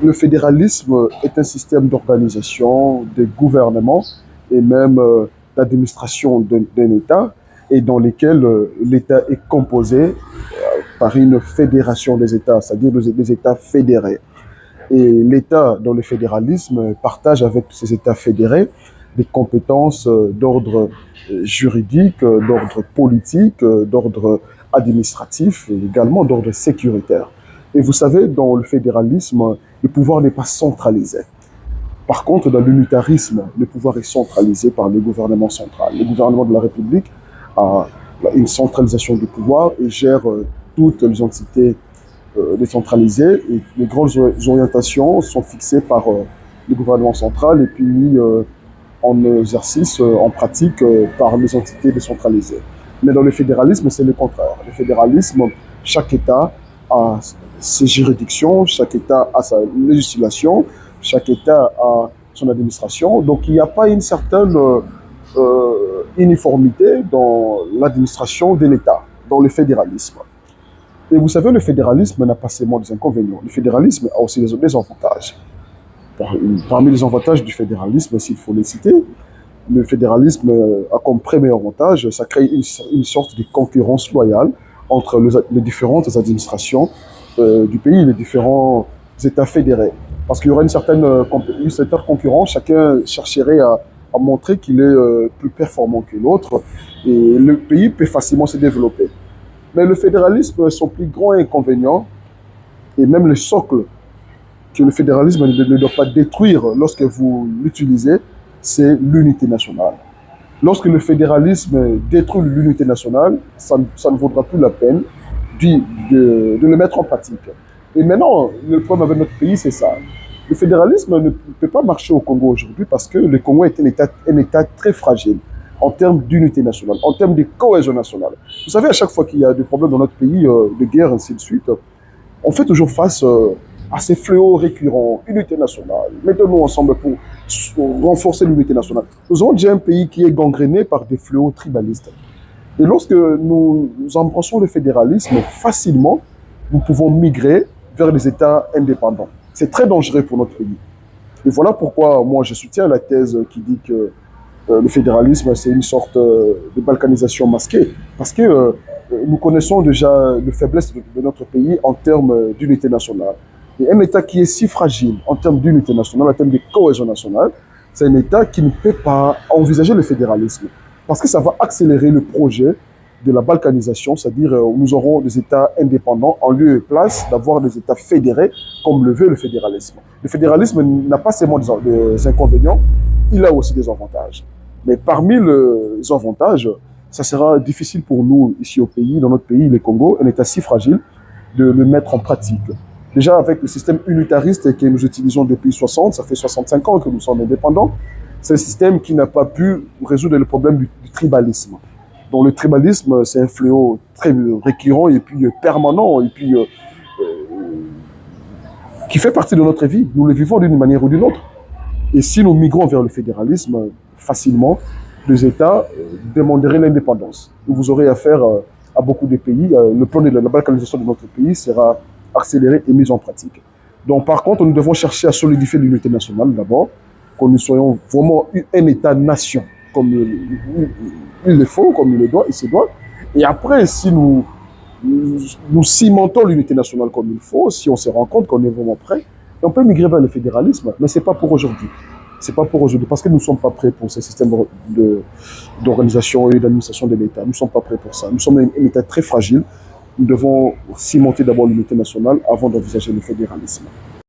Le fédéralisme est un système d'organisation, de gouvernement et même d'administration d'un État et dans lequel l'État est composé par une fédération des États, c'est-à-dire des États fédérés. Et l'État, dans le fédéralisme, partage avec ces États fédérés des compétences d'ordre juridique, d'ordre politique, d'ordre administratif et également d'ordre sécuritaire. Et vous savez, dans le fédéralisme, le pouvoir n'est pas centralisé. Par contre, dans l'unitarisme, le pouvoir est centralisé par le gouvernement central. Le gouvernement de la République a une centralisation du pouvoir et gère toutes les entités décentralisées et les grandes orientations sont fixées par le gouvernement central et puis mis en exercice, en pratique par les entités décentralisées. Mais dans le fédéralisme, c'est le contraire. Le fédéralisme, chaque État a ses juridictions, chaque État a sa législation, chaque État a son administration. Donc il n'y a pas une certaine uniformité dans l'administration de l'État, dans le fédéralisme. Et vous savez, le fédéralisme n'a pas seulement des inconvénients. Le fédéralisme a aussi des avantages. Parmi les avantages du fédéralisme, s'il faut les citer, le fédéralisme a comme premier avantage, ça crée une sorte de concurrence loyale entre les différentes administrations du pays, les différents États fédérés. Parce qu'il y aura une certaine concurrence, chacun chercherait à montrer qu'il est plus performant que l'autre et le pays peut facilement se développer. Mais le fédéralisme, son plus grand inconvénient, et même le socle que le fédéralisme ne doit pas détruire lorsque vous l'utilisez, c'est l'unité nationale. Lorsque le fédéralisme détruit l'unité nationale, ça ne vaudra plus la peine de le mettre en pratique. Et maintenant, le problème avec notre pays, c'est ça. Le fédéralisme ne peut pas marcher au Congo aujourd'hui parce que le Congo est un État très fragile en termes d'unité nationale, en termes de cohésion nationale. Vous savez, à chaque fois qu'il y a des problèmes dans notre pays, de guerre, ainsi de suite, on fait toujours face à ces fléaux récurrents, unité nationale. Mettons-nous ensemble pour renforcer l'unité nationale. Nous avons déjà un pays qui est gangréné par des fléaux tribalistes. Et lorsque nous embrassons le fédéralisme, facilement, nous pouvons migrer vers les États indépendants. C'est très dangereux pour notre pays. Et voilà pourquoi moi je soutiens la thèse qui dit que le fédéralisme, c'est une sorte de balkanisation masquée. Parce que nous connaissons déjà les faiblesses de notre pays en termes d'unité nationale. Et un État qui est si fragile en termes d'unité nationale, en termes de cohésion nationale, c'est un État qui ne peut pas envisager le fédéralisme. Parce que ça va accélérer le projet de la balkanisation, c'est-à-dire nous aurons des États indépendants en lieu et place d'avoir des États fédérés comme le veut le fédéralisme. Le fédéralisme n'a pas seulement des inconvénients, il a aussi des avantages. Mais parmi les avantages, ça sera difficile pour nous ici au pays, dans notre pays, le Congo, un État si fragile, de le mettre en pratique. Déjà avec le système unitariste que nous utilisons depuis 60, ça fait 65 ans que nous sommes indépendants, c'est un système qui n'a pas pu résoudre le problème du tribalisme. Donc le tribalisme, c'est un fléau très récurrent et puis permanent et puis qui fait partie de notre vie. Nous le vivons d'une manière ou d'une autre. Et si nous migrons vers le fédéralisme, facilement, les États demanderaient l'indépendance. Vous aurez affaire à beaucoup de pays. Le plan de la balkanisation de notre pays sera accéléré et mis en pratique. Donc par contre, nous devons chercher à solidifier l'unité nationale d'abord, que nous soyons vraiment un État-nation, comme il le faut, comme il se doit. Et après, si nous cimentons l'unité nationale comme il faut, si on se rend compte qu'on est vraiment prêt, on peut migrer vers le fédéralisme, mais ce n'est pas pour aujourd'hui. C'est pas pour aujourd'hui, parce que nous ne sommes pas prêts pour ce système d'organisation et d'administration de l'État. Nous ne sommes pas prêts pour ça. Nous sommes un État très fragile. Nous devons cimenter d'abord l'unité nationale avant d'envisager le fédéralisme.